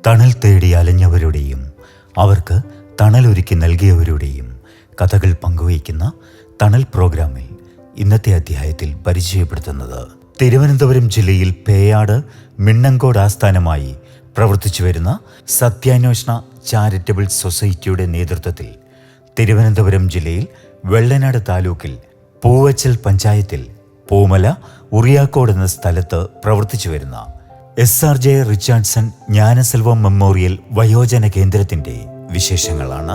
തണൽ തേടി അലഞ്ഞവരുടെയും അവർക്ക് തണലൊരുക്കി നൽകിയവരുടെയും കഥകൾ പങ്കുവയ്ക്കുന്ന തണൽ പ്രോഗ്രാമിൽ ഇന്നത്തെ അധ്യായത്തിൽ പരിചയപ്പെടുത്തുന്നത് തിരുവനന്തപുരം ജില്ലയിൽ പേയാട് മിണ്ണങ്കോട് ആസ്ഥാനമായി പ്രവർത്തിച്ചു വരുന്ന സത്യാന്വേഷണ ചാരിറ്റബിൾ സൊസൈറ്റിയുടെ നേതൃത്വത്തിൽ തിരുവനന്തപുരം ജില്ലയിൽ വെള്ളനാട് താലൂക്കിൽ പൂവച്ചൽ പഞ്ചായത്തിൽ പൂമല ഉറിയാക്കോട് എന്ന സ്ഥലത്ത് പ്രവർത്തിച്ചു വരുന്ന SRJ റിച്ചാർഡ്സൺ ജ്ഞാനസെൽവം മെമ്മോറിയൽ വയോജന കേന്ദ്രത്തിന്റെ വിശേഷങ്ങളാണ്.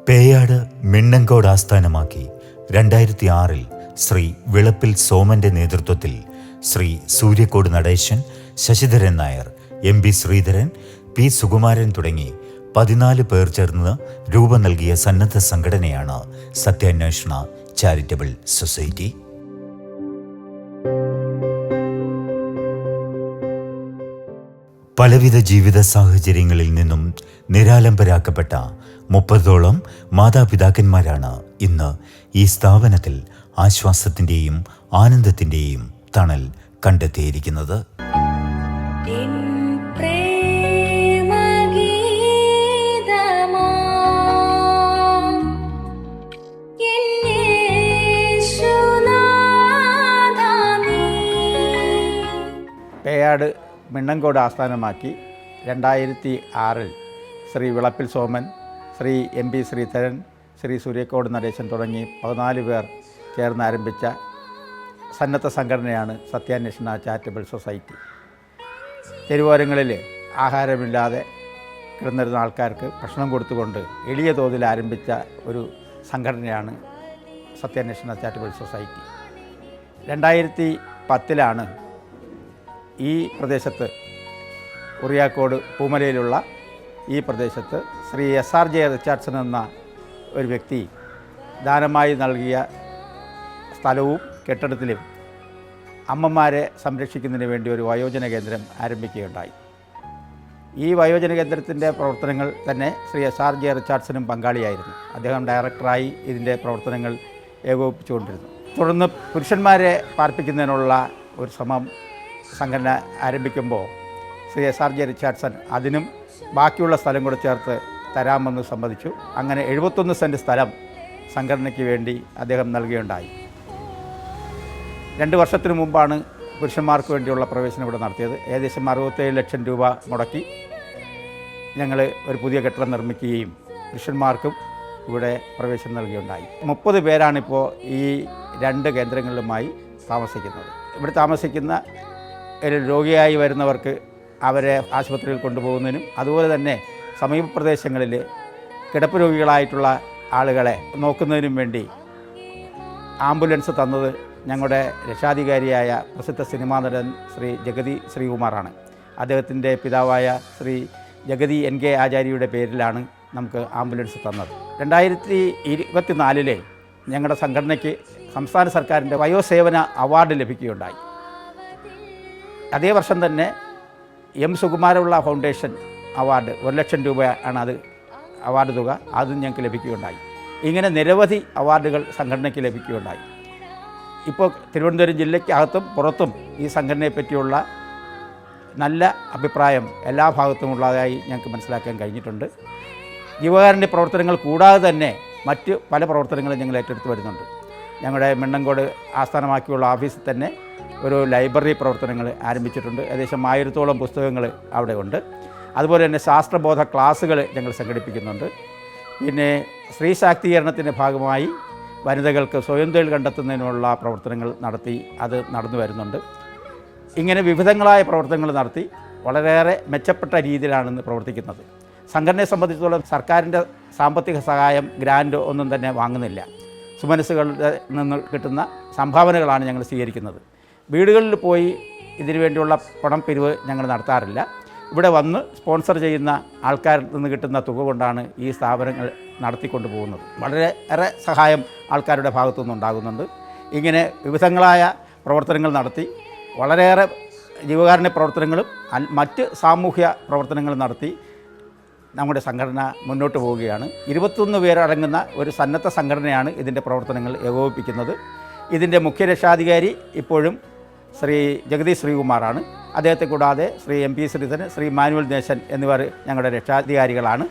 പേയാട് മിണ്ണങ്കോട് ആസ്ഥാനമാക്കി 2006 ശ്രീ വിളപ്പിൽ സോമന്റെ നേതൃത്വത്തിൽ ശ്രീ സൂര്യക്കോട് നടേശൻ, ശശിധരൻ നായർ, MB ശ്രീധരൻ, P സുകുമാരൻ തുടങ്ങി 14 പേർ ചേർന്ന് രൂപം നൽകിയ സന്നദ്ധ സംഘടനയാണ് സത്യാന്വേഷണ ചാരിറ്റബിൾ സൊസൈറ്റി. പലവിധ ജീവിത സാഹചര്യങ്ങളിൽ നിന്നും നിരാലംബരാക്കപ്പെട്ട 30ഓളം മാതാപിതാക്കന്മാരാണ് ഇന്ന് ഈ സ്ഥാപനത്തിൽ ആശ്വാസത്തിൻ്റെയും ആനന്ദത്തിൻ്റെയും തണൽ കണ്ടെത്തിയിരിക്കുന്നത്. പേയാട് മിണ്ണങ്കോട് ആസ്ഥാനമാക്കി 2006 ശ്രീ വിളപ്പിൽ സോമൻ, ശ്രീ MB ശ്രീധരൻ, ശ്രീ സൂര്യക്കോട് നടേശൻ തുടങ്ങി 14 പേർ ചേർന്ന് ആരംഭിച്ച സന്നദ്ധ സംഘടനയാണ് സത്യാന്വേഷണ ചാരിറ്റബിൾ സൊസൈറ്റി. തെരുവോരങ്ങളിൽ ആഹാരമില്ലാതെ കിടന്നിരുന്ന ആൾക്കാർക്ക് ഭക്ഷണം കൊടുത്തുകൊണ്ട് എളിയ തോതിൽ ആരംഭിച്ച ഒരു സംഘടനയാണ് സത്യാന്വേഷണ ചാരിറ്റബിൾ സൊസൈറ്റി. 2010 ഈ പ്രദേശത്ത് ഉറിയാക്കോട് പൂമലയിലുള്ള ഈ പ്രദേശത്ത് ശ്രീ SRJ റിച്ചാർഡ്സൺ എന്ന ഒരു വ്യക്തി ദാനമായി നൽകിയ സ്ഥലവും കെട്ടിടത്തിലും അമ്മമാരെ സംരക്ഷിക്കുന്നതിന് വേണ്ടി ഒരു വയോജന കേന്ദ്രം ആരംഭിക്കുകയുണ്ടായി. ഈ വയോജന കേന്ദ്രത്തിൻ്റെ പ്രവർത്തനങ്ങൾ തന്നെ ശ്രീ SRJ റിച്ചാർഡ്സണും പങ്കാളിയായിരുന്നു. അദ്ദേഹം ഡയറക്ടറായി ഇതിൻ്റെ പ്രവർത്തനങ്ങൾ ഏകോപിപ്പിച്ചുകൊണ്ടിരുന്നു. തുടർന്ന് പുരുഷന്മാരെ പാർപ്പിക്കുന്നതിനുള്ള ഒരു ശ്രമം സംഘടന ആരംഭിക്കുമ്പോൾ ശ്രീ SRJ റിച്ചാർഡ്സൺ അതിനും ബാക്കിയുള്ള സ്ഥലം കൂടെ ചേർത്ത് തരാമെന്ന് സമ്മതിച്ചു. അങ്ങനെ 71 സെൻറ്റ് സ്ഥലം സംഘടനയ്ക്ക് വേണ്ടി അദ്ദേഹം നൽകുകയുണ്ടായി. 2 വർഷത്തിന് മുമ്പാണ് പുരുഷന്മാർക്ക് വേണ്ടിയുള്ള പ്രവേശനം ഇവിടെ നടത്തിയത്. ഏകദേശം 67 ലക്ഷം രൂപ മുടക്കി ഞങ്ങൾ ഒരു പുതിയ കെട്ടിടം നിർമ്മിക്കുകയും പുരുഷന്മാർക്കും ഇവിടെ പ്രവേശനം നൽകുകയുണ്ടായി. 30 പേരാണിപ്പോൾ ഈ 2 കേന്ദ്രങ്ങളിലുമായി താമസിക്കുന്നത്. ഇവിടെ താമസിക്കുന്ന രോഗിയായി വരുന്നവർക്ക് അവരെ ആശുപത്രിയിൽ കൊണ്ടുപോകുന്നതിനും അതുപോലെ തന്നെ സമീപ പ്രദേശങ്ങളിൽ കിടപ്പ് രോഗികളായിട്ടുള്ള ആളുകളെ നോക്കുന്നതിനും വേണ്ടി ആംബുലൻസ് തന്നത് ഞങ്ങളുടെ രക്ഷാധികാരിയായ പ്രസിദ്ധ സിനിമാ നടൻ ശ്രീ ജഗതി ശ്രീകുമാറാണ്. അദ്ദേഹത്തിൻ്റെ പിതാവായ ശ്രീ ജഗതി NK ആചാര്യയുടെ പേരിലാണ് നമുക്ക് ആംബുലൻസ് തന്നത്. 2024 ഞങ്ങളുടെ സംഘടനയ്ക്ക് സംസ്ഥാന സർക്കാരിൻ്റെ വയോസേവന അവാർഡ് ലഭിക്കുകയുണ്ടായി. അതേ വർഷം തന്നെ M സുകുമാരപിള്ള ഫൗണ്ടേഷൻ അവാർഡ് 1 ലക്ഷം രൂപയാണ് അത് അവാർഡ് തുക, അതും ഞങ്ങൾക്ക് ലഭിക്കുകയുണ്ടായി. ഇങ്ങനെ നിരവധി അവാർഡുകൾ സംഘടനയ്ക്ക് ലഭിക്കുകയുണ്ടായി. ഇപ്പോൾ തിരുവനന്തപുരം ജില്ലയ്ക്കകത്തും പുറത്തും ഈ സംഘടനയെ പറ്റിയുള്ള നല്ല അഭിപ്രായം എല്ലാ ഭാഗത്തുമുള്ളതായി ഞങ്ങൾക്ക് മനസ്സിലാക്കാൻ കഴിഞ്ഞിട്ടുണ്ട്. ജീവകാരുണ്യ പ്രവർത്തനങ്ങൾ കൂടാതെ തന്നെ മറ്റ് പല പ്രവർത്തനങ്ങളും ഞങ്ങൾ ഏറ്റെടുത്ത് വരുന്നുണ്ട്. ഞങ്ങളുടെ മിണ്ണങ്കോട് ആസ്ഥാനമാക്കിയുള്ള ഓഫീസിൽ തന്നെ ഒരു ലൈബ്രറി പ്രവർത്തനങ്ങൾ ആരംഭിച്ചിട്ടുണ്ട്. ഏകദേശം 1000ഓളം പുസ്തകങ്ങൾ അവിടെ ഉണ്ട്. അതുപോലെ തന്നെ ശാസ്ത്രബോധ ക്ലാസ്സുകൾ ഞങ്ങൾ സംഘടിപ്പിക്കുന്നുണ്ട്. പിന്നെ സ്ത്രീ ശാക്തീകരണത്തിൻ്റെ ഭാഗമായി വനിതകൾക്ക് സ്വയം തൊഴിൽ കണ്ടെത്തുന്നതിനുള്ള പ്രവർത്തനങ്ങൾ നടത്തി അത് നടന്നു വരുന്നുണ്ട്. ഇങ്ങനെ വിവിധങ്ങളായ പ്രവർത്തനങ്ങൾ നടത്തി വളരെയേറെ മെച്ചപ്പെട്ട രീതിയിലാണെന്ന് പ്രവർത്തിക്കുന്നത്. സംഘടനയെ സംബന്ധിച്ചിടത്തോളം സർക്കാരിൻ്റെ സാമ്പത്തിക സഹായം, ഗ്രാൻഡ് ഒന്നും തന്നെ വാങ്ങുന്നില്ല. സുമനസ്സുകളുടെ നിന്ന് കിട്ടുന്ന സംഭാവനകളാണ് ഞങ്ങൾ സ്വീകരിക്കുന്നത്. വീടുകളിൽ പോയി ഇതിനു വേണ്ടിയുള്ള പണം പിരിവ് ഞങ്ങൾ നടത്താറില്ല. ഇവിടെ വന്ന് സ്പോൺസർ ചെയ്യുന്ന ആൾക്കാരിൽ നിന്ന് കിട്ടുന്ന തുക കൊണ്ടാണ് ഈ സ്ഥാപനങ്ങൾ നടത്തിക്കൊണ്ട് പോകുന്നത്. വളരെയേറെ സഹായം ആൾക്കാരുടെ ഭാഗത്തുനിന്ന് ഉണ്ടാകുന്നുണ്ട്. ഇങ്ങനെ വിവിധങ്ങളായ പ്രവർത്തനങ്ങൾ നടത്തി വളരെയേറെ ജീവകാരുണ്യ പ്രവർത്തനങ്ങളും മറ്റ് സാമൂഹ്യ പ്രവർത്തനങ്ങളും നടത്തി നമ്മുടെ സംഘടന മുന്നോട്ട് പോവുകയാണ്. 21 പേരടങ്ങുന്ന ഒരു സന്നദ്ധ സംഘടനയാണ് ഇതിൻ്റെ പ്രവർത്തനങ്ങൾ ഏകോപിപ്പിക്കുന്നത്. ഇതിൻ്റെ മുഖ്യ രക്ഷാധികാരി ഇപ്പോഴും ശ്രീ ജഗദീഷ് ശ്രീകുമാറാണ്. അദ്ദേഹത്തെ കൂടാതെ ശ്രീ MP ശ്രീധരൻ, ശ്രീ മാനുവൽ ദേശൻ എന്നിവർ ഞങ്ങളുടെ രക്ഷാധികാരികളാണ്.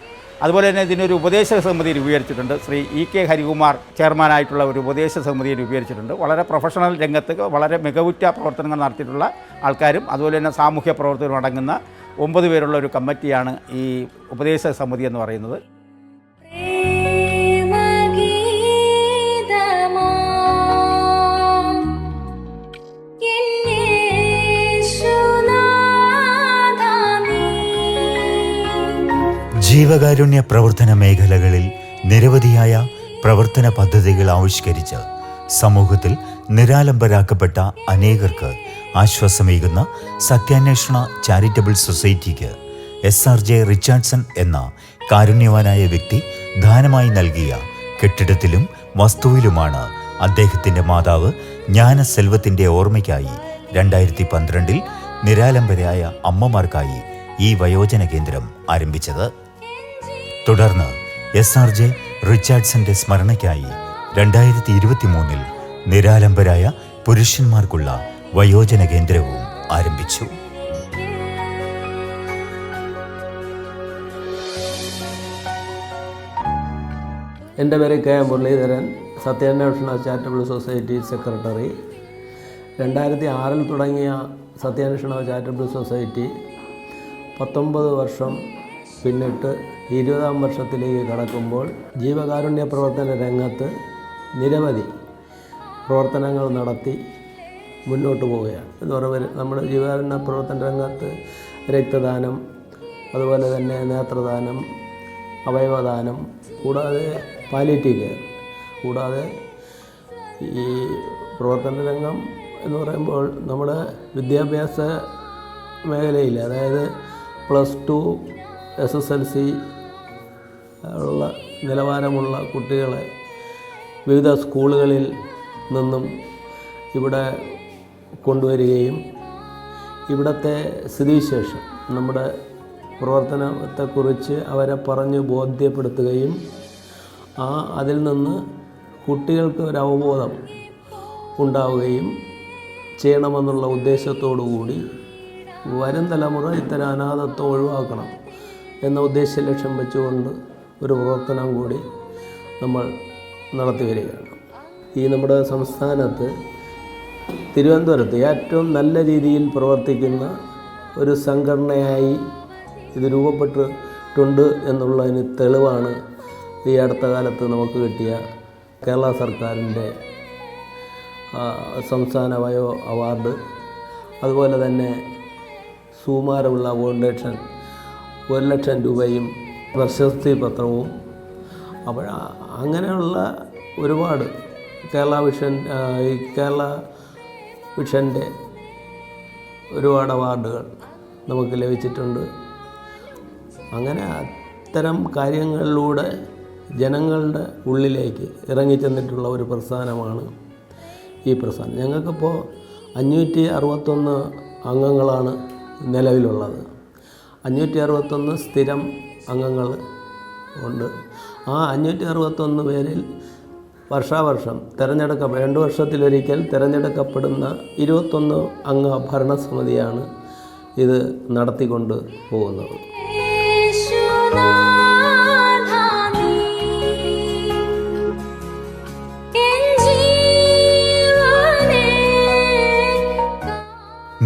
അതുപോലെ തന്നെ ഇതിനൊരു ഉപദേശക സമിതി രൂപീകരിച്ചിട്ടുണ്ട്. ശ്രീ EK ഹരികുമാർ ചെയർമാനായിട്ടുള്ള ഒരു ഉപദേശക സമിതി രൂപീകരിച്ചിട്ടുണ്ട്. വളരെ പ്രൊഫഷണൽ രംഗത്ത് വളരെ മികവുറ്റ പ്രവർത്തനങ്ങൾ നടത്തിയിട്ടുള്ള ആൾക്കാരും അതുപോലെ തന്നെ സാമൂഹ്യ പ്രവർത്തകരും അടങ്ങുന്ന 9 പേരുള്ള ഒരു കമ്മിറ്റിയാണ് ഈ ഉപദേശക സമിതി എന്ന് പറയുന്നത്. ജീവകാരുണ്യ പ്രവർത്തന മേഖലകളിൽ നിരവധിയായ പ്രവർത്തന പദ്ധതികൾ ആവിഷ്കരിച്ച് സമൂഹത്തിൽ നിരാലംബരാക്കപ്പെട്ട അനേകർക്ക് ആശ്വാസമേകുന്ന സത്യാന്വേഷണ ചാരിറ്റബിൾ സൊസൈറ്റിക്ക് SRJ റിച്ചാർഡ്സൺ എന്ന കാരുണ്യവാനായ വ്യക്തി ദാനമായി നൽകിയ കെട്ടിടത്തിലും വസ്തുവിലുമാണ് അദ്ദേഹത്തിൻ്റെ മാതാവ് ജ്ഞാനസെൽവത്തിൻ്റെ ഓർമ്മയ്ക്കായി 2012 നിരാലംബരായ അമ്മമാർക്കായി ഈ വയോജന കേന്ദ്രം ആരംഭിച്ചത്. തുടർന്ന് SRJ റിച്ചാർഡ്സന്റെ സ്മരണയ്ക്കായി 2023 നിരാലംബരായ പുരുഷന്മാർക്കുള്ള വയോജന കേന്ദ്രവും ആരംഭിച്ചു. എൻ്റെ പേര് K. മുരളീധരൻ, സത്യാന്വേഷണ ചാരിറ്റബിൾ സൊസൈറ്റി സെക്രട്ടറി. 2006 തുടങ്ങിയ സത്യാന്വേഷണ ചാരിറ്റബിൾ സൊസൈറ്റി 19 വർഷം പിന്നിട്ട് 20ാം വർഷത്തിലേക്ക് കടക്കുമ്പോൾ ജീവകാരുണ്യ പ്രവർത്തന രംഗത്ത് നിരവധി പ്രവർത്തനങ്ങൾ നടത്തി മുന്നോട്ട് പോവുകയാണ്. എന്ന് പറയുമ്പോൾ നമ്മുടെ ജീവകാരുണ്യ പ്രവർത്തന രംഗത്ത് രക്തദാനം, അതുപോലെ തന്നെ നേത്രദാനം, അവയവദാനം, കൂടാതെ പാലിയേറ്റീവ് കെയർ, കൂടാതെ ഈ പ്രവർത്തന രംഗം എന്ന് പറയുമ്പോൾ നമ്മുടെ വിദ്യാഭ്യാസ മേഖലയിൽ, അതായത് +2 SSLC ഉള്ള നിലവാരമുള്ള കുട്ടികളെ വിവിധ സ്കൂളുകളിൽ നിന്നും ഇവിടെ കൊണ്ടുവരികയും ഇവിടുത്തെ സ്ഥിതിവിശേഷം, നമ്മുടെ പ്രവർത്തനത്തെക്കുറിച്ച് അവരെ പറഞ്ഞ് ബോധ്യപ്പെടുത്തുകയും അതിൽ നിന്ന് കുട്ടികൾക്ക് ഒരു അവബോധം ഉണ്ടാവുകയും ചെയ്യണമെന്നുള്ള ഉദ്ദേശത്തോടു കൂടി വരും തലമുറ ഇത്തരം അനാഥത്വം ഒഴിവാക്കണം എന്ന ഉദ്ദേശ ലക്ഷ്യം വെച്ചുകൊണ്ട് ഒരു പ്രവർത്തനം കൂടി നമ്മൾ നടത്തി വരികയാണ്. ഈ നമ്മുടെ സംസ്ഥാനത്ത് തിരുവനന്തപുരത്ത് ഏറ്റവും നല്ല രീതിയിൽ പ്രവർത്തിക്കുന്ന ഒരു സംഘടനയായി ഇത് രൂപപ്പെട്ടിട്ടുണ്ട് എന്നുള്ളതിന് തെളിവാണ് ഈ അടുത്ത കാലത്ത് നമുക്ക് കിട്ടിയ കേരള സർക്കാരിൻ്റെ സംസ്ഥാന വയോ അവാർഡ്, അതുപോലെ തന്നെ സുകുമാരപിള്ള ഫൗണ്ടേഷൻ 1,00,000 രൂപയും പ്രശസ്തി പത്രവും. അപ്പോൾ അങ്ങനെയുള്ള ഒരുപാട് കേരള വിഷൻ്റെ ഒരുപാട് അവാർഡുകൾ നമുക്ക് ലഭിച്ചിട്ടുണ്ട്. അങ്ങനെ അത്തരം കാര്യങ്ങളിലൂടെ ജനങ്ങളുടെ ഉള്ളിലേക്ക് ഇറങ്ങിച്ചെന്നിട്ടുള്ള ഒരു പ്രസ്ഥാനമാണ് ഈ പ്രസ്ഥാനം. ഞങ്ങൾക്കിപ്പോൾ 561 അംഗങ്ങളാണ് നിലവിലുള്ളത്. 561 സ്ഥിരം അംഗങ്ങൾ ഉണ്ട്. ആ 561 പേരിൽ വർഷാവർഷം 2 വർഷത്തിലൊരിക്കൽ തിരഞ്ഞെടുക്കപ്പെടുന്ന 21 അംഗ ഭരണസമിതിയാണ് ഇത് നടത്തിക്കൊണ്ട് പോകുന്നത്.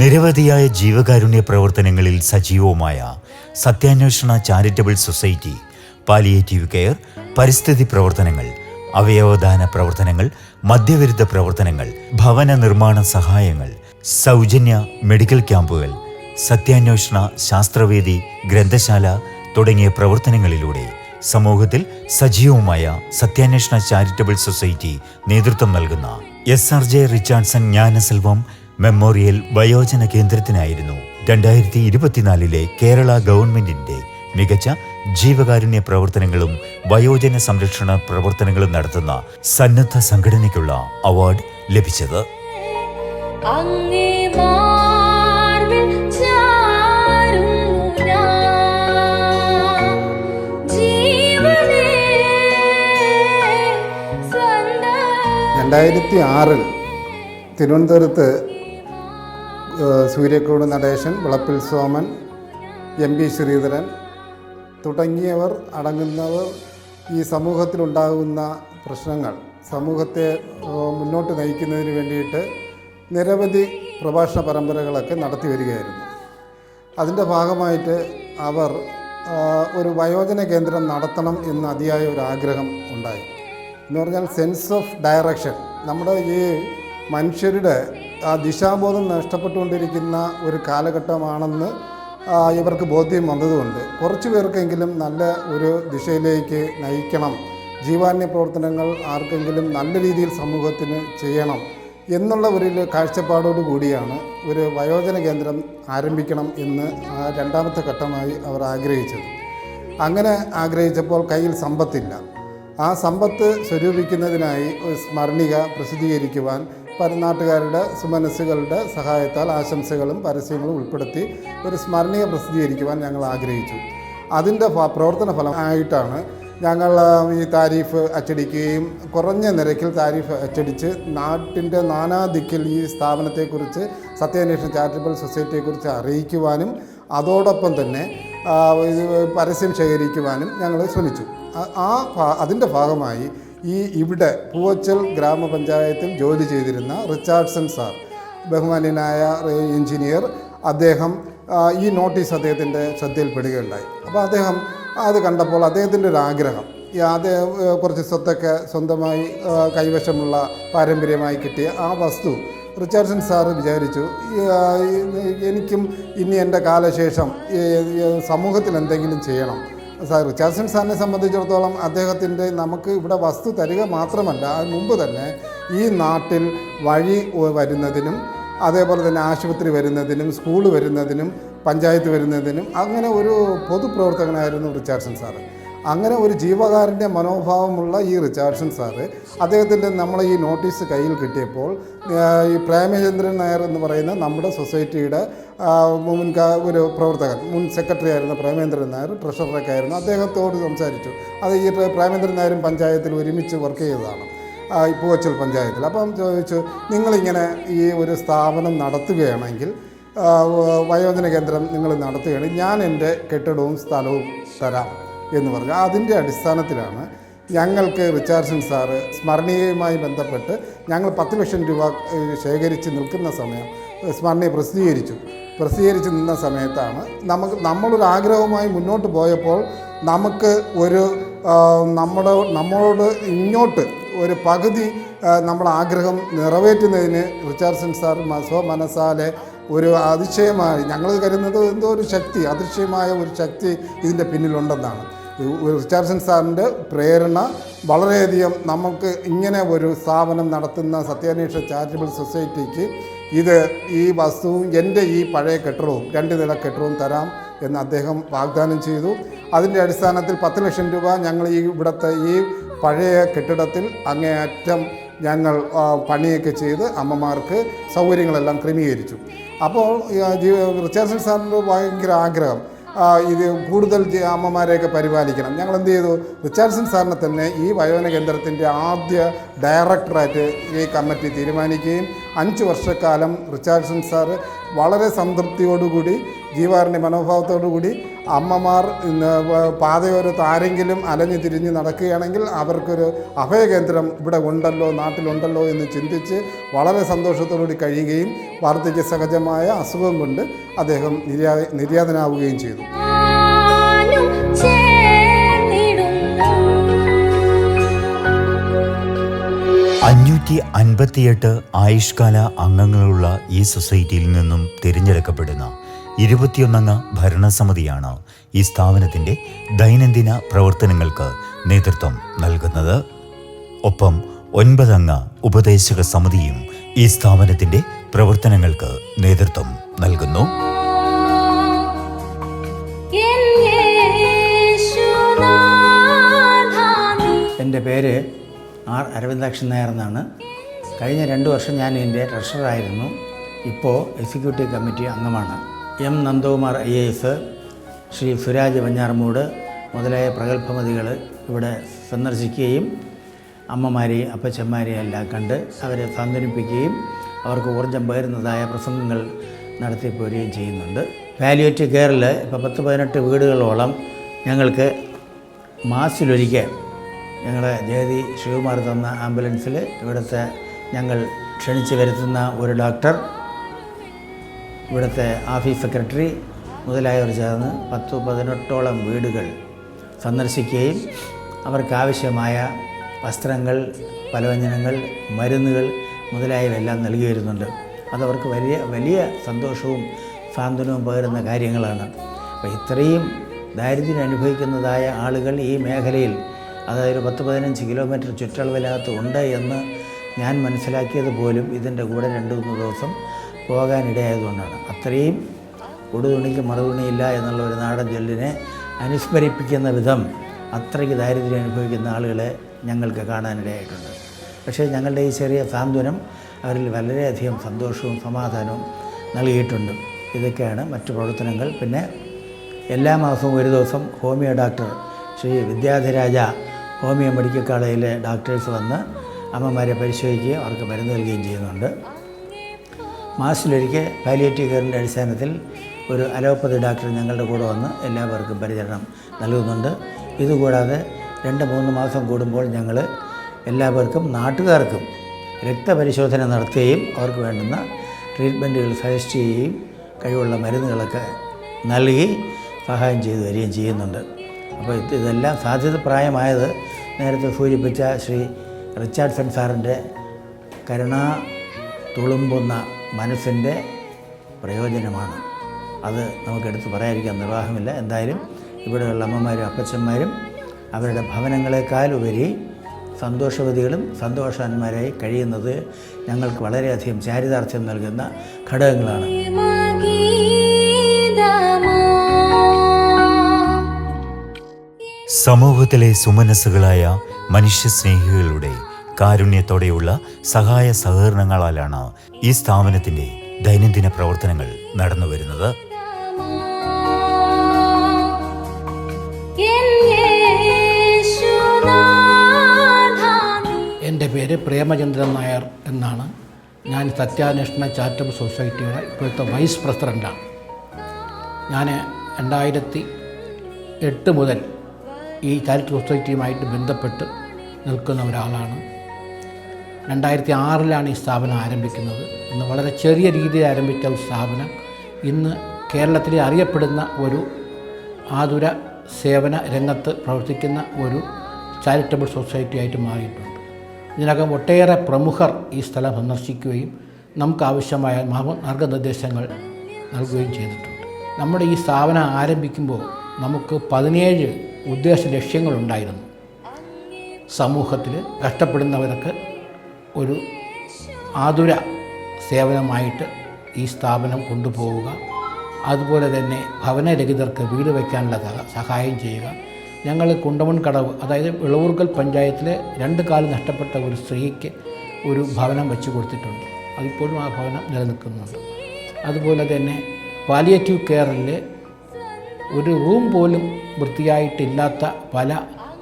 നിരവധിയായ ജീവകാരുണ്യ പ്രവർത്തനങ്ങളിൽ സജീവമായ സത്യാന്വേഷണ ചാരിറ്റബിൾ സൊസൈറ്റി പാലിയേറ്റീവ് കെയർ, പരിസ്ഥിതി പ്രവർത്തനങ്ങൾ, അവയവദാന പ്രവർത്തനങ്ങൾ, മദ്യവിരുദ്ധ പ്രവർത്തനങ്ങൾ, ഭവന നിർമ്മാണ സഹായങ്ങൾ, സൗജന്യ മെഡിക്കൽ ക്യാമ്പുകൾ, സത്യാന്വേഷണ ശാസ്ത്രവേദി, ഗ്രന്ഥശാല തുടങ്ങിയ പ്രവർത്തനങ്ങളിലൂടെ സമൂഹത്തിൽ സജീവമായ സത്യാന്വേഷണ ചാരിറ്റബിൾ സൊസൈറ്റി നേതൃത്വം നൽകുന്ന SRJ റിച്ചാർഡ്സൺ ജ്ഞാനസെൽവം മെമ്മോറിയൽ വയോജന കേന്ദ്രത്തിനായിരുന്നു 2024 കേരള ഗവൺമെന്റിന്റെ മികച്ച ജീവകാരുണ്യ പ്രവർത്തനങ്ങളും വയോജന സംരക്ഷണ പ്രവർത്തനങ്ങളും നടത്തുന്ന സന്നദ്ധ സംഘടനയ്ക്കുള്ള അവാർഡ് ലഭിച്ചത്. ിൽ തിരുവനന്തപുരത്ത് സൂര്യക്കോട് നടേശൻ, വിളപ്പിൽ സോമൻ, MP ശ്രീധരൻ തുടങ്ങിയവർ അടങ്ങുന്നവർ ഈ സമൂഹത്തിലുണ്ടാകുന്ന പ്രശ്നങ്ങൾ സമൂഹത്തെ മുന്നോട്ട് നയിക്കുന്നതിന് വേണ്ടിയിട്ട് നിരവധി പ്രഭാഷണ പരമ്പരകളൊക്കെ നടത്തി വരികയായിരുന്നു. അതിൻ്റെ ഭാഗമായിട്ട് അവർ ഒരു വയോജന കേന്ദ്രം നടത്തണം എന്ന് അതിയായ ഒരു ആഗ്രഹം ഉണ്ടായി. എന്ന് പറഞ്ഞാൽ സെൻസ് ഓഫ് ഡയറക്ഷൻ, നമ്മുടെ ഈ മനുഷ്യരുടെ ആ ദിശാബോധം നഷ്ടപ്പെട്ടുകൊണ്ടിരിക്കുന്ന ഒരു കാലഘട്ടമാണെന്ന് ഇവർക്ക് ബോധ്യം വന്നതുകൊണ്ട് കുറച്ച് പേർക്കെങ്കിലും നല്ല ഒരു ദിശയിലേക്ക് നയിക്കണം, ജീവാന്യ പ്രവർത്തനങ്ങൾ ആർക്കെങ്കിലും നല്ല രീതിയിൽ സമൂഹത്തിന് ചെയ്യണം എന്നുള്ള ഒരു കാഴ്ചപ്പാടോടു കൂടിയാണ് ഒരു വയോജന കേന്ദ്രം ആരംഭിക്കണം എന്ന് രണ്ടാമത്തെ ഘട്ടമായി അവർ ആഗ്രഹിച്ചത്. അങ്ങനെ ആഗ്രഹിച്ചപ്പോൾ കയ്യിൽ സമ്പത്തില്ല. ആ സമ്പത്ത് സ്വരൂപിക്കുന്നതിനായി ഒരു സ്മരണിക പ്രസിദ്ധീകരിക്കുവാൻ നാട്ടുകാരുടെ സുമനസ്സുകളുടെ സഹായത്താൽ ആശംസകളും പരസ്യങ്ങളും ഉൾപ്പെടുത്തി ഒരു സ്മരണിക പ്രസിദ്ധീകരിക്കുവാൻ ഞങ്ങൾ ആഗ്രഹിച്ചു. അതിൻ്റെ പ്രവർത്തന ഫലമായിട്ടാണ് ഞങ്ങൾ ഈ താരിഫ് അച്ചടിക്കുകയും കുറഞ്ഞ നിരക്കിൽ താരിഫ് അച്ചടിച്ച് നാട്ടിൻ്റെ നാനാദിക്കിൽ ഈ സ്ഥാപനത്തെക്കുറിച്ച് സത്യാന്വേഷണ ചാരിറ്റബിൾ സൊസൈറ്റിയെക്കുറിച്ച് അറിയിക്കുവാനും അതോടൊപ്പം തന്നെ പരസ്യം ശേഖരിക്കുവാനും ഞങ്ങൾ ശ്രമിച്ചു. അതിൻ്റെ ഭാഗമായി ഇവിടെ പൂവച്ചൽ ഗ്രാമപഞ്ചായത്തിൽ ജോലി ചെയ്തിരുന്ന റിച്ചാർഡ്സൺ സാർ, ബഹുമാന്യനായ എഞ്ചിനീയർ, അദ്ദേഹം ഈ നോട്ടീസ് അദ്ദേഹത്തിൻ്റെ ശ്രദ്ധയിൽപ്പെടുകയുണ്ടായി. അപ്പോൾ അദ്ദേഹം അത് കണ്ടപ്പോൾ അദ്ദേഹത്തിൻ്റെ ഒരു ആഗ്രഹം, അദ്ദേഹം കുറച്ച് സ്വത്തൊക്കെ സ്വന്തമായി കൈവശമുള്ള പാരമ്പര്യമായി കിട്ടിയ ആ വസ്തു റിച്ചാർഡ്സൺ സാറ് വിചാരിച്ചു, എനിക്കും ഇനി എൻ്റെ കാലശേഷം സമൂഹത്തിൽ എന്തെങ്കിലും ചെയ്യണം. റിച്ചാർഡ്സൺ സാറിനെ സംബന്ധിച്ചിടത്തോളം അദ്ദേഹത്തിൻ്റെ നമുക്ക് ഇവിടെ വസ്തു തരിക മാത്രമല്ല, അതിന് മുമ്പ് തന്നെ ഈ നാട്ടിൽ വഴി വരുന്നതിനും അതേപോലെ തന്നെ ആശുപത്രി വരുന്നതിനും സ്കൂൾ വരുന്നതിനും പഞ്ചായത്ത് വരുന്നതിനും അങ്ങനെ ഒരു പൊതുപ്രവർത്തകനായിരുന്നു റിച്ചാർഡ്സൺ സാറ്. അങ്ങനെ ഒരു ജീവകാരുണ്യ മനോഭാവമുള്ള ഈ റിച്ചാർഡ്സൺ സാറ് അദ്ദേഹത്തിൻ്റെ നമ്മളെ ഈ നോട്ടീസ് കയ്യിൽ കിട്ടിയപ്പോൾ ഈ പ്രേമചന്ദ്രൻ നായർ എന്ന് പറയുന്ന നമ്മുടെ സൊസൈറ്റിയുടെ ഒരു പ്രവർത്തകൻ, മുൻ സെക്രട്ടറി ആയിരുന്ന പ്രേമേന്ദ്രൻ നായർ, ട്രഷററൊക്കെ ആയിരുന്നു, അദ്ദേഹത്തോട് സംസാരിച്ചു. അത് ഈ പ്രേമേന്ദ്രൻ നായരും പഞ്ചായത്തിൽ ഒരുമിച്ച് വർക്ക് ചെയ്തതാണ്, പൂവച്ചൽ പഞ്ചായത്തിൽ. അപ്പം ചോദിച്ചു, നിങ്ങളിങ്ങനെ ഈ ഒരു സ്ഥാപനം നടത്തുകയാണെങ്കിൽ, വയോജന കേന്ദ്രം നിങ്ങൾ നടത്തുകയാണെങ്കിൽ ഞാൻ എൻ്റെ കെട്ടിടവും സ്ഥലവും തരാം എന്ന് പറഞ്ഞു. അതിൻ്റെ അടിസ്ഥാനത്തിലാണ് ഞങ്ങൾക്ക് റിച്ചാർഡ്സൺ സാറ് സ്മരണീയവുമായി ബന്ധപ്പെട്ട് ഞങ്ങൾ 10 ലക്ഷം രൂപ ശേഖരിച്ച് നിൽക്കുന്ന സമയം സ്മരണീയ പ്രസിദ്ധീകരിച്ച് നിന്ന സമയത്താണ് നമ്മളൊരു ആഗ്രഹവുമായി മുന്നോട്ട് പോയപ്പോൾ നമുക്ക് ഒരു നമ്മളോട് ഇങ്ങോട്ട് ഒരു പകുതി നമ്മുടെ ആഗ്രഹം നിറവേറ്റുന്നതിന് റിച്ചാർഡ്സൺ സാർ മനസ്സാലെ ഒരു അതിശയമായി ഞങ്ങൾ കരുതുന്നത് എന്തോ ഒരു ശക്തി, അദൃശ്യമായ ഒരു ശക്തി ഇതിൻ്റെ പിന്നിലുണ്ടെന്നാണ്. റിച്ചാർഡ്സൺ സാറിൻ്റെ പ്രേരണ വളരെയധികം നമുക്ക് ഇങ്ങനെ ഒരു സ്ഥാപനം നടത്തുന്ന സത്യാന്വേഷണ ചാരിറ്റബിൾ സൊസൈറ്റിക്ക് ഈ വസ്തുവും എൻ്റെ ഈ പഴയ കെട്ടിടവും 2 നില കെട്ടിടവും തരാം എന്ന് അദ്ദേഹം വാഗ്ദാനം ചെയ്തു. അതിൻ്റെ അടിസ്ഥാനത്തിൽ 10 ലക്ഷം രൂപ ഞങ്ങൾ ഇവിടുത്തെ ഈ പഴയ കെട്ടിടത്തിൽ അങ്ങേയറ്റം ഞങ്ങൾ പണിയൊക്കെ ചെയ്ത് അമ്മമാർക്ക് സൗകര്യങ്ങളെല്ലാം ക്രമീകരിച്ചു. അപ്പോൾ റിച്ചാർഡ്സൺ സാറിൻ്റെ ഭയങ്കര ആഗ്രഹം ഇത് കൂടുതൽ അമ്മമാരെയൊക്കെ പരിപാലിക്കണം. ഞങ്ങൾ എന്ത് ചെയ്തു, റിച്ചാർഡ്സൺ സാറിനെ തന്നെ ഈ വയോജന കേന്ദ്രത്തിൻ്റെ ആദ്യ ഡയറക്ടറായിട്ട് ഈ കമ്മിറ്റി തീരുമാനിക്കുകയും 5 വർഷക്കാലം റിച്ചാർഡ്സൺ സാറ് വളരെ സംതൃപ്തിയോടുകൂടി ജീവാരുണ്യ മനോഭാവത്തോടുകൂടി അമ്മമാർ പാതയോരത്ത് ആരെങ്കിലും അലഞ്ഞു തിരിഞ്ഞ് നടക്കുകയാണെങ്കിൽ അവർക്കൊരു അഭയകേന്ദ്രം ഇവിടെ ഉണ്ടല്ലോ, നാട്ടിലുണ്ടല്ലോ എന്ന് ചിന്തിച്ച് വളരെ സന്തോഷത്തോടുകൂടി കഴിയുകയും വാർദ്ധക്യ സഹജമായ അസുഖം കൊണ്ട് അദ്ദേഹം നിര്യാതനാവുകയും ചെയ്തു. 558 ആയുഷ്കാല അംഗങ്ങളുള്ള ഈ സൊസൈറ്റിയിൽ നിന്നും തിരഞ്ഞെടുക്കപ്പെടുന്ന 21 അംഗ ഭരണസമിതിയാണ് ഈ സ്ഥാപനത്തിൻ്റെ ദൈനംദിന പ്രവർത്തനങ്ങൾക്ക് നേതൃത്വം നൽകുന്നത്. ഒപ്പം 9 അംഗ ഉപദേശക സമിതിയും ഈ സ്ഥാപനത്തിൻ്റെ പ്രവർത്തനങ്ങൾക്ക് നേതൃത്വം നൽകുന്നു. എൻ്റെ പേര് ആർ അരവിന്ദാക്ഷൻ നായർ എന്നാണ്. കഴിഞ്ഞ 2 വർഷം ഞാൻ ഇതിൻ്റെ ട്രഷററായിരുന്നു. ഇപ്പോൾ എക്സിക്യൂട്ടീവ് കമ്മിറ്റി അംഗമാണ്. എം നന്ദകുമാർ IAS, ശ്രീ സുരാജ് വഞ്ഞാറമൂട് മുതലായ പ്രഗത്ഭമതികൾ ഇവിടെ സന്ദർശിക്കുകയും അമ്മമാരെയും അപ്പച്ചന്മാരെയും എല്ലാം കണ്ട് അവരെ സാന്ത്വനിപ്പിക്കുകയും അവർക്ക് ഊർജ്ജം പകരുന്നതായ പ്രസംഗങ്ങൾ നടത്തിപ്പോരുകയും ചെയ്യുന്നുണ്ട്. പാലിയേറ്റീവ് കെയറിൽ ഇപ്പോൾ 10-18 വീടുകളോളം ഞങ്ങൾക്ക് മാസത്തിലൊരിക്കൽ ഞങ്ങൾ ജയതി ശിവകുമാർ തന്ന ആംബുലൻസിൽ ഇവിടുത്തെ ഞങ്ങൾ ക്ഷണിച്ച് വരുത്തുന്ന ഒരു ഡോക്ടർ, ഇവിടുത്തെ ഓഫീസ് സെക്രട്ടറി മുതലായവർ ചേർന്ന് 10-18ഓളം വീടുകൾ സന്ദർശിക്കുകയും അവർക്കാവശ്യമായ വസ്ത്രങ്ങൾ, പലവ്യഞ്ജനങ്ങൾ, മരുന്നുകൾ മുതലായവയെല്ലാം നൽകി വരുന്നുണ്ട്. അതവർക്ക് വലിയ വലിയ സന്തോഷവും സാന്ത്വനവും പകരുന്ന കാര്യങ്ങളാണ്. അപ്പോൾ ഇത്രയും ദാരിദ്ര്യം അനുഭവിക്കുന്നതായ ആളുകൾ ഈ മേഖലയിൽ, അതായത് 10-15 കിലോമീറ്റർ ചുറ്റളവിനകത്ത് ഉണ്ട് എന്ന് ഞാൻ മനസ്സിലാക്കിയത് പോലും ഇതിൻ്റെ കൂടെ 2-3 ദിവസം പോകാനിടയായതുകൊണ്ടാണ്. അത്രയും ഉടുതുണിക്ക് മറുതുണിയില്ല എന്നുള്ള ഒരു നാടൻ ചൊല്ലിനെ അനുസ്മരിപ്പിക്കുന്ന വിധം അത്രയ്ക്ക് ദാരിദ്ര്യം അനുഭവിക്കുന്ന ആളുകളെ ഞങ്ങൾക്ക് കാണാനിടയായിട്ടുണ്ട്. പക്ഷേ ഞങ്ങളുടെ ഈ ചെറിയ സാന്ത്വനം അവരിൽ വളരെയധികം സന്തോഷവും സമാധാനവും നൽകിയിട്ടുണ്ട്. ഇതൊക്കെയാണ് മറ്റു പ്രവർത്തനങ്ങൾ. പിന്നെ എല്ലാ മാസവും ഒരു ദിവസം homeo doctor Shri Vidyadhiraja homeo medical കോളേജിലെ ഡോക്ടേഴ്സ് വന്ന് അമ്മമാരെ പരിശോധിക്കുകയും അവർക്ക് മരുന്ന് നൽകുകയും ചെയ്യുന്നുണ്ട്. മാസത്തിലൊരിക്കൽ പാലിയേറ്റീവ് കെയറിൻ്റെ അടിസ്ഥാനത്തിൽ ഒരു അലോപ്പതി ഡോക്ടർ ഞങ്ങളുടെ കൂടെ വന്ന് എല്ലാവർക്കും പരിചരണം നൽകുന്നുണ്ട്. ഇതുകൂടാതെ 2-3 മാസം കൂടുമ്പോൾ ഞങ്ങൾ എല്ലാവർക്കും നാട്ടുകാർക്കും രക്തപരിശോധന നടത്തുകയും അവർക്ക് വേണ്ടുന്ന ട്രീറ്റ്മെൻറ്റുകൾ സജസ്റ്റ് ചെയ്യുകയും കഴിവുള്ള മരുന്നുകളൊക്കെ നൽകി സഹായം ചെയ്തു വരികയും ചെയ്യുന്നുണ്ട്. അപ്പോൾ ഇതെല്ലാം സാധ്യതപ്രായമായത് നേരത്തെ സൂചിപ്പിച്ച ശ്രീ റിച്ചാർഡ്സൺ സാറിൻ്റെ കരുണാ തുളുമ്പുന്ന മനസ്സിൻ്റെ പ്രയോജനമാണ്. അത് നമുക്കെടുത്ത് പറയാതിരിക്കാൻ നിർവാഹമില്ല. എന്തായാലും ഇവിടെയുള്ള അമ്മമാരും അപ്പച്ചന്മാരും അവരുടെ ഭവനങ്ങളെക്കാളുപരി സന്തോഷവതികളും സന്തോഷവാന്മാരായി കഴിയുന്നത് ഞങ്ങൾക്ക് വളരെയധികം ചാരിതാർത്ഥ്യം നൽകുന്ന ഘടകങ്ങളാണ്. സമൂഹത്തിലെ സുമനസ്സുകളായ മനുഷ്യസ്നേഹികളുടെ കാരുണ്യത്തോടെയുള്ള സഹായ സഹകരണങ്ങളാലാണ് ഈ സ്ഥാപനത്തിൻ്റെ ദൈനംദിന പ്രവർത്തനങ്ങൾ നടന്നു വരുന്നത്. എൻ്റെ പേര് പ്രേമചന്ദ്രൻ നായർ എന്നാണ്. ഞാൻ സത്യാന്വേഷണ ചാരിറ്റബിൾ സൊസൈറ്റിയുടെ ഇപ്പോഴത്തെ വൈസ് പ്രസിഡൻ്റാണ്. ഞാൻ 2008 മുതൽ ഈ ചാരിറ്റബിൾ സൊസൈറ്റിയുമായിട്ട് ബന്ധപ്പെട്ട് നിൽക്കുന്ന ഒരാളാണ്. 2006 ഈ സ്ഥാപനം ആരംഭിക്കുന്നത്. ഇന്ന് വളരെ ചെറിയ രീതിയിൽ ആരംഭിച്ച ഒരു സ്ഥാപനം ഇന്ന് കേരളത്തിലെ അറിയപ്പെടുന്ന ഒരു ആതുര സേവന രംഗത്ത് പ്രവർത്തിക്കുന്ന ഒരു ചാരിറ്റബിൾ സൊസൈറ്റി ആയിട്ട് മാറിയിട്ടുണ്ട്. ഇതിനകം ഒട്ടേറെ പ്രമുഖർ ഈ സ്ഥലം സന്ദർശിക്കുകയും നമുക്ക് ആവശ്യമായ മാർഗനിർദ്ദേശങ്ങൾ നൽകുകയും ചെയ്തിട്ടുണ്ട്. നമ്മുടെ ഈ സ്ഥാപനം ആരംഭിക്കുമ്പോൾ നമുക്ക് 17 ഉദ്ദേശ ലക്ഷ്യങ്ങളുണ്ടായിരുന്നു. സമൂഹത്തിൽ കഷ്ടപ്പെടുന്നവർക്ക് ഒരു ആതുര സേവനമായിട്ട് ഈ സ്ഥാപനം കൊണ്ടുപോവുക, അതുപോലെ തന്നെ ഭവനരഹിതർക്ക് വീട് വയ്ക്കാനുള്ള സഹായം ചെയ്യുക. ഞങ്ങൾ കുണ്ടമൺ കടവ്, അതായത് വിളവൂർക്കൽ പഞ്ചായത്തിലെ 2 കാല് നഷ്ടപ്പെട്ട ഒരു സ്ത്രീക്ക് ഒരു ഭവനം വെച്ച് കൊടുത്തിട്ടുണ്ട്. അതിപ്പോഴും ആ ഭവനം നിലനിൽക്കുന്നുണ്ട്. അതുപോലെ തന്നെ പാലിയേറ്റീവ് കെയറിൽ ഒരു റൂം പോലും വൃത്തിയായിട്ടില്ലാത്ത പല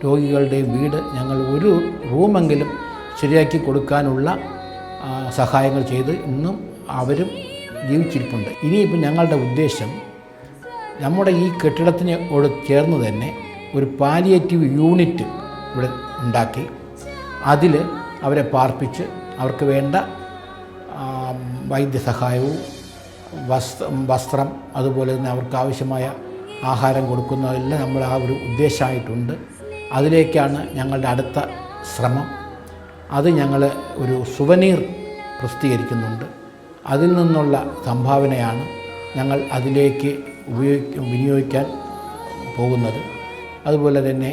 രോഗികളുടെയും വീട് ഞങ്ങൾ ഒരു റൂമെങ്കിലും ശരിയാക്കി കൊടുക്കാനുള്ള സഹായങ്ങൾ ചെയ്ത് ഇന്നും അവരും ജീവിച്ചിരിപ്പുണ്ട്. ഇനിയിപ്പോൾ ഞങ്ങളുടെ ഉദ്ദേശം നമ്മുടെ ഈ കെട്ടിടത്തിനോട് ചേർന്ന് തന്നെ ഒരു പാലിയേറ്റീവ് യൂണിറ്റ് ഇവിടെ ഉണ്ടാക്കി അതിൽ അവരെ പാർപ്പിച്ച് അവർക്ക് വേണ്ട വൈദ്യസഹായവും വസ്ത്രം അതുപോലെ തന്നെ അവർക്ക് ആവശ്യമായ ആഹാരം കൊടുക്കുന്നതെല്ലാം നമ്മൾ ആ ഒരു ഉദ്ദേശമായിട്ടുണ്ട്. അതിലേക്കാണ് ഞങ്ങളുടെ അടുത്ത ശ്രമം. അത് ഞങ്ങൾ ഒരു സുവനീർ പ്രസിദ്ധീകരിക്കുന്നുണ്ട്. അതിൽ നിന്നുള്ള സംഭാവനയാണ് ഞങ്ങൾ അതിലേക്ക് വിനിയോഗിക്കാൻ പോകുന്നത്. അതുപോലെ തന്നെ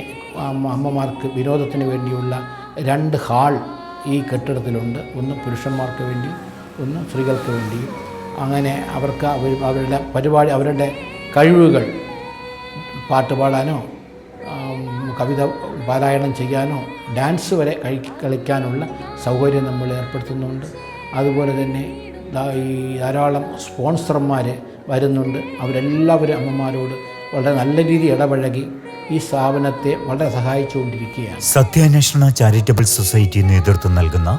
അമ്മമാർക്ക് വിനോദത്തിന് വേണ്ടിയുള്ള 2 ഹാൾ ഈ കെട്ടിടത്തിലുണ്ട്. ഒന്ന് പുരുഷന്മാർക്ക് വേണ്ടി, ഒന്ന് സ്ത്രീകൾക്ക് വേണ്ടിയും. അങ്ങനെ അവർക്ക് അവരുടെ പരിപാടി, അവരുടെ കഴിവുകൾ പാട്ട് പാടാനോ കവിത പാരായണം ചെയ്യാനോ ഡാൻസ് വരെ കളിക്കാനുള്ള സൗകര്യം നമ്മൾ ഏർപ്പെടുത്തുന്നുണ്ട്. അതുപോലെ തന്നെ ഈ ധാരാളം സ്പോൺസർമാർ വരുന്നുണ്ട്. അവരെല്ലാവരും അമ്മമാരോട് വളരെ നല്ല രീതിയിൽ ഇടപഴകി ഈ സ്ഥാപനത്തെ വളരെ സഹായിച്ചുകൊണ്ടിരിക്കുകയാണ്. സത്യാന്വേഷണ ചാരിറ്റബിൾ സൊസൈറ്റി നേതൃത്വം നൽകുന്ന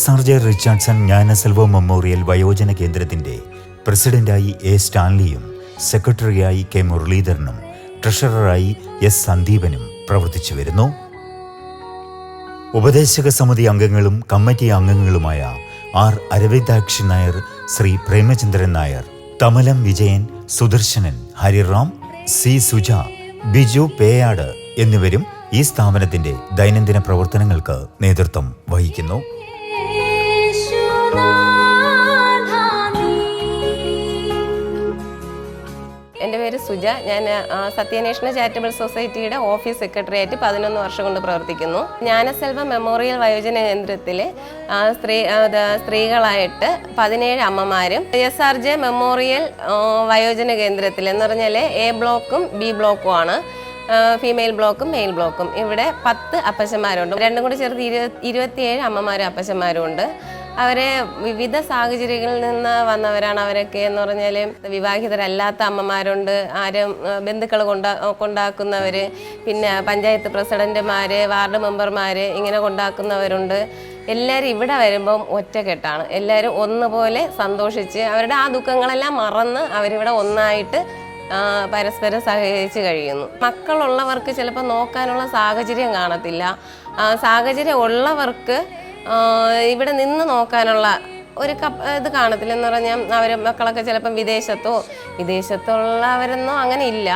SRJ റിച്ചാർഡ്സൺ ജ്ഞാനസെൽവം മെമ്മോറിയൽ വയോജന കേന്ദ്രത്തിൻ്റെ പ്രസിഡന്റായി എ സ്റ്റാൻലിയും സെക്രട്ടറിയായി കെ മുരളീധരനും ട്രഷററായി എസ് സന്ദീപനും പ്രവർത്തിച്ചു വരുന്നു. ഉപദേശക സമിതി അംഗങ്ങളും കമ്മിറ്റി അംഗങ്ങളുമായ ആർ അരവിന്ദാക്ഷൻ നായർ, ശ്രീ പ്രേമചന്ദ്രൻ നായർ, തമലം വിജയൻ, സുദർശനൻ, ഹരിറാം, സി സുജ, ബിജു പേയാട് എന്നിവരും ഈ സ്ഥാപനത്തിന്റെ ദൈനംദിന പ്രവർത്തനങ്ങൾക്ക് നേതൃത്വം വഹിക്കുന്നു. എൻ്റെ പേര് സുജ. ഞാൻ സത്യാന്വേഷണ ചാരിറ്റബിൾ സൊസൈറ്റിയുടെ ഓഫീസ് സെക്രട്ടറിയായിട്ട് 11 വർഷം കൊണ്ട് പ്രവർത്തിക്കുന്നു. ജ്ഞാനസെൽവം മെമ്മോറിയൽ വയോജന കേന്ദ്രത്തിൽ സ്ത്രീകളായിട്ട് 17 അമ്മമാരും SRJ മെമ്മോറിയൽ വയോജന കേന്ദ്രത്തിൽ എന്ന് പറഞ്ഞാൽ A ബ്ലോക്കും B ബ്ലോക്കും ആണ്. ഫീമെയിൽ ബ്ലോക്കും മെയിൽ ബ്ലോക്കും. ഇവിടെ 10 അപ്പച്ചന്മാരുണ്ട്. രണ്ടും കൂടി ചേർത്ത് 27 അമ്മമാരും അപ്പച്ചന്മാരും ഉണ്ട്. അവരെ വിവിധ സാഹചര്യങ്ങളിൽ നിന്ന് വന്നവരാണ്. അവരൊക്കെ എന്ന് പറഞ്ഞാൽ വിവാഹിതരല്ലാത്ത അമ്മമാരുണ്ട്, ആരും ബന്ധുക്കൾ കൊണ്ടാക്കുന്നവർ, പിന്നെ പഞ്ചായത്ത് പ്രസിഡന്റുമാർ, വാർഡ് മെമ്പർമാർ, ഇങ്ങനെ കൊണ്ടാക്കുന്നവരുണ്ട്. എല്ലാവരും ഇവിടെ വരുമ്പം ഒറ്റക്കെട്ടാണ്. എല്ലാവരും ഒന്നുപോലെ സന്തോഷിച്ച് അവരുടെ ആ ദുഃഖങ്ങളെല്ലാം മറന്ന് അവരിവിടെ ഒന്നായിട്ട് പരസ്പരം സഹകരിച്ച് കഴിയുന്നു. മക്കളുള്ളവർക്ക് ചിലപ്പോൾ നോക്കാനുള്ള സാഹചര്യം കാണത്തില്ല. സാഹചര്യം ഉള്ളവർക്ക് ഇവിടെ നിന്ന് നോക്കാനുള്ള ഒരു ഇത് കാണത്തില്ല. എന്ന് പറഞ്ഞാൽ അവർ മക്കളൊക്കെ ചിലപ്പം വിദേശത്തുള്ളവരൊന്നും അങ്ങനെ ഇല്ല.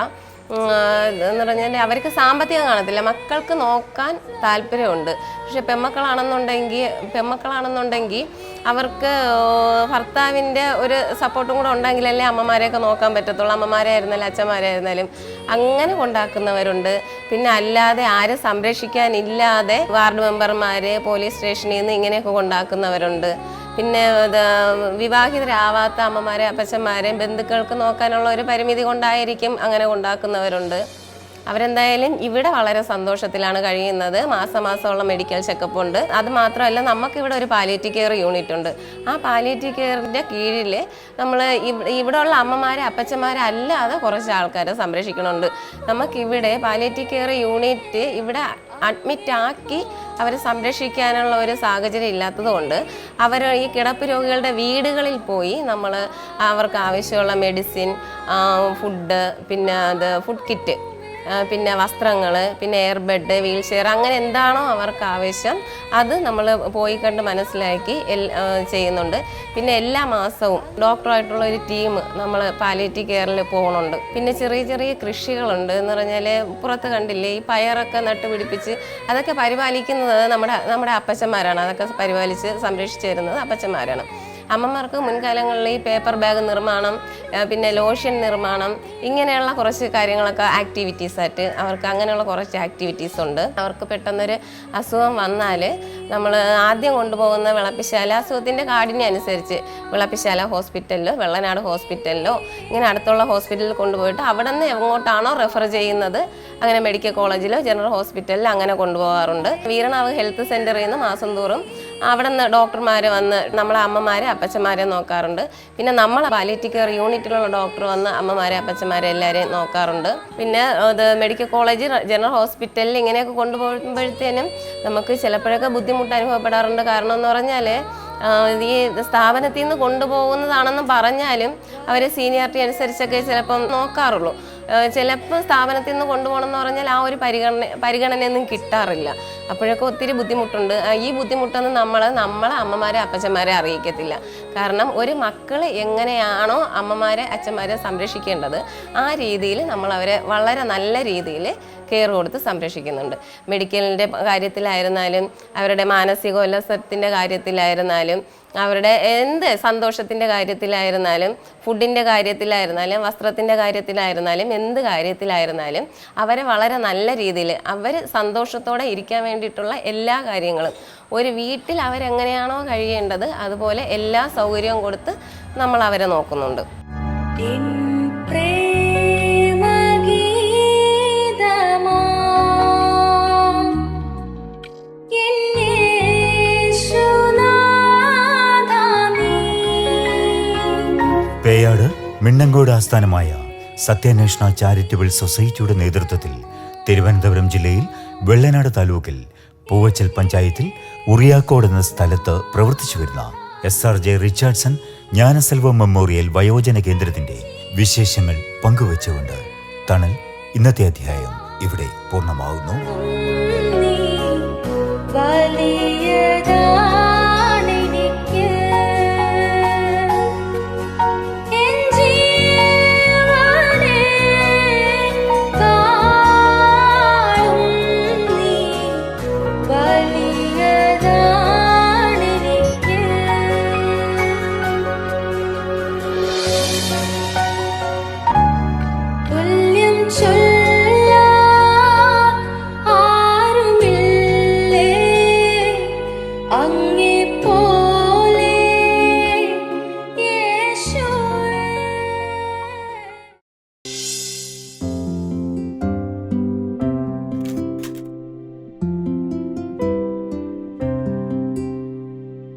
എന്ന് പറഞ്ഞാൽ അവർക്ക് സാമ്പത്തികം കാണത്തില്ല, മക്കൾക്ക് നോക്കാൻ താല്പര്യമുണ്ട്. പക്ഷെ പെമ്മക്കളാണെന്നുണ്ടെങ്കിൽ അവർക്ക് ഭർത്താവിൻ്റെ ഒരു സപ്പോർട്ടും കൂടെ ഉണ്ടെങ്കിലല്ലേ അമ്മമാരെയൊക്കെ നോക്കാൻ പറ്റത്തുള്ളൂ. അമ്മമാരായിരുന്നാലും അച്ഛന്മാരായിരുന്നാലും അങ്ങനെ കൊണ്ടാക്കുന്നവരുണ്ട്. പിന്നെ അല്ലാതെ ആരും സംരക്ഷിക്കാനില്ലാതെ വാർഡ് മെമ്പർമാർ, പോലീസ് സ്റ്റേഷനിൽ നിന്ന് ഇങ്ങനെയൊക്കെ കൊണ്ടാക്കുന്നവരുണ്ട്. പിന്നെ വിവാഹിതരാവാത്ത അമ്മമാരെ അപ്പച്ചന്മാരെയും ബന്ധുക്കൾക്ക് നോക്കാനുള്ള ഒരു പരിമിതി കൊണ്ടായിരിക്കും അങ്ങനെ കൊണ്ടാക്കുന്നവരുണ്ട്. അവരെന്തായാലും ഇവിടെ വളരെ സന്തോഷത്തിലാണ് കഴിയുന്നത്. മാസമുള്ള മെഡിക്കൽ ചെക്കപ്പ് ഉണ്ട്. അത് മാത്രമല്ല, നമുക്കിവിടെ ഒരു പാലിയേറ്റീവ് കെയർ യൂണിറ്റ് ഉണ്ട്. ആ പാലിയേറ്റീവ് കെയറിൻ്റെ കീഴിൽ നമ്മൾ ഇവിടെയുള്ള അമ്മമാരെ അപ്പച്ചന്മാരെ അല്ലാതെ കുറച്ച് ആൾക്കാരെ സംരക്ഷിക്കണമുണ്ട്. നമുക്കിവിടെ പാലിയേറ്റീവ് കെയർ യൂണിറ്റ് ഇവിടെ അഡ്മിറ്റാക്കി അവരെ സംരക്ഷിക്കാനുള്ള ഒരു സാഹചര്യം ഇല്ലാത്തത് കൊണ്ട് അവർ ഈ കിടപ്പ് രോഗികളുടെ വീടുകളിൽ പോയി നമ്മൾ അവർക്ക് ആവശ്യമുള്ള മെഡിസിൻ, ഫുഡ്, പിന്നെ ഫുഡ് കിറ്റ്, പിന്നെ വസ്ത്രങ്ങൾ, പിന്നെ എയർ ബെഡ്, വീൽ ചെയർ, അങ്ങനെ എന്താണോ അവർക്ക് ആവശ്യം അത് നമ്മൾ പോയി കണ്ട് മനസ്സിലാക്കി ചെയ്യുന്നുണ്ട്. പിന്നെ എല്ലാ മാസവും ഡോക്ടറായിട്ടുള്ള ഒരു ടീം നമ്മൾ പാലിയേറ്റീവ് കെയറിൽ പോകുന്നുണ്ട്. പിന്നെ ചെറിയ കൃഷികളുണ്ട്. എന്ന് പറഞ്ഞാൽ പുറത്ത് കണ്ടില്ലേ, ഈ പയറൊക്കെ നട്ടുപിടിപ്പിച്ച് അതൊക്കെ പരിപാലിക്കുന്നത് നമ്മുടെ അപ്പച്ചന്മാരാണ്. അതൊക്കെ പരിപാലിച്ച് സംരക്ഷിച്ചു തരുന്നത് അപ്പച്ചന്മാരാണ്. അമ്മമാർക്ക് മുൻകാലങ്ങളിൽ ഈ പേപ്പർ ബാഗ് നിർമ്മാണം, പിന്നെ ലോഷൻ നിർമ്മാണം, ഇങ്ങനെയുള്ള കുറച്ച് കാര്യങ്ങളൊക്കെ ആക്ടിവിറ്റീസായിട്ട് അവർക്ക് അങ്ങനെയുള്ള കുറച്ച് ആക്ടിവിറ്റീസ് ഉണ്ട്. അവർക്ക് പെട്ടെന്നൊരു അസുഖം വന്നാൽ നമ്മൾ ആദ്യം കൊണ്ടുപോകുന്ന വിളപ്പിശാല, അസുഖത്തിൻ്റെ കാഠിന്യം അനുസരിച്ച് വിളപ്പിശാല ഹോസ്പിറ്റലിലോ വെള്ളനാട് ഹോസ്പിറ്റലിലോ ഇങ്ങനെ അടുത്തുള്ള ഹോസ്പിറ്റലിൽ കൊണ്ടുപോയിട്ട് അവിടെ നിന്ന് എങ്ങോട്ടാണോ റെഫർ ചെയ്യുന്നത് അങ്ങനെ മെഡിക്കൽ കോളേജിലോ ജനറൽ ഹോസ്പിറ്റലിലോ അങ്ങനെ കൊണ്ടുപോകാറുണ്ട്. വീരണാവ് ഹെൽത്ത് സെൻ്ററിൽ നിന്ന് മാസം തോറും അവിടെ നിന്ന് ഡോക്ടർമാർ വന്ന് നമ്മളെ അമ്മമാരെ അപ്പച്ചന്മാരെ നോക്കാറുണ്ട്. പിന്നെ നമ്മളെ പാലിയേറ്റീവ് കെയർ യൂണിറ്റിലുള്ള ഡോക്ടർ വന്ന് അമ്മമാരെ അപ്പച്ചന്മാരെ എല്ലാവരെയും നോക്കാറുണ്ട്. പിന്നെ അത് മെഡിക്കൽ കോളേജ്, ജനറൽ ഹോസ്പിറ്റലിൽ ഇങ്ങനെയൊക്കെ കൊണ്ടുപോകുമ്പോഴത്തേനും നമുക്ക് ചിലപ്പോഴൊക്കെ ബുദ്ധിമുട്ട് അനുഭവപ്പെടാറുണ്ട്. കാരണം എന്ന് പറഞ്ഞാൽ ഈ സ്ഥാപനത്തിൽ നിന്ന് കൊണ്ടുപോകുന്നതാണെന്ന് പറഞ്ഞാലും അവർ സീനിയോറിറ്റി അനുസരിച്ചൊക്കെ ചിലപ്പം നോക്കാറുള്ളൂ. ചിലപ്പോൾ സ്ഥാപനത്തിൽ നിന്ന് കൊണ്ടുപോകണമെന്ന് പറഞ്ഞാൽ ആ ഒരു പരിഗണനയൊന്നും കിട്ടാറില്ല. അപ്പോഴൊക്കെ ഒത്തിരി ബുദ്ധിമുട്ടുണ്ട്. ഈ ബുദ്ധിമുട്ടൊന്നും നമ്മളെ അമ്മമാരെ അപ്പച്ചന്മാരെ അറിയിക്കത്തില്ല. കാരണം ഒരു മക്കൾ എങ്ങനെയാണോ അമ്മമാരെ അച്ഛന്മാരെ സംരക്ഷിക്കേണ്ടത് ആ രീതിയിൽ നമ്മളവരെ വളരെ നല്ല രീതിയിൽ കെയർ കൊടുത്ത് സംരക്ഷിക്കുന്നുണ്ട്. മെഡിക്കലിൻ്റെ കാര്യത്തിലായിരുന്നാലും അവരുടെ മാനസികോല്ലാസത്തിൻ്റെ കാര്യത്തിലായിരുന്നാലും അവരുടെ എന്ത് സന്തോഷത്തിൻ്റെ കാര്യത്തിലായിരുന്നാലും ഫുഡിൻ്റെ കാര്യത്തിലായിരുന്നാലും വസ്ത്രത്തിൻ്റെ കാര്യത്തിലായിരുന്നാലും എന്ത് കാര്യത്തിലായിരുന്നാലും അവരെ വളരെ നല്ല രീതിയിൽ അവർ സന്തോഷത്തോടെ ഇരിക്കാൻ വേണ്ടിയിട്ടുള്ള എല്ലാ കാര്യങ്ങളും ഒരു വീട്ടിൽ അവരെങ്ങനെയാണോ കഴിയേണ്ടത് അതുപോലെ എല്ലാ സൗകര്യവും കൊടുത്ത് നമ്മൾ അവരെ നോക്കുന്നുണ്ട്. പേയാട് മിണ്ണങ്കോട് ആസ്ഥാനമായ സത്യാന്വേഷണ ചാരിറ്റബിൾ സൊസൈറ്റിയുടെ നേതൃത്വത്തിൽ തിരുവനന്തപുരം ജില്ലയിൽ വെള്ളനാട് താലൂക്കിൽ പൂവച്ചൽ പഞ്ചായത്തിൽ ഉറിയാക്കോട് എന്ന സ്ഥലത്ത് പ്രവർത്തിച്ചു വരുന്ന SRJ റിച്ചാർഡ്സൺ ജ്ഞാനസെൽവം മെമ്മോറിയൽ വയോജന കേന്ദ്രത്തിന്റെ വിശേഷങ്ങൾ പങ്കുവച്ചുകൊണ്ട് തണൽ ഇന്നത്തെ അധ്യായം ഇവിടെ പൂർണ്ണമാകുന്നു.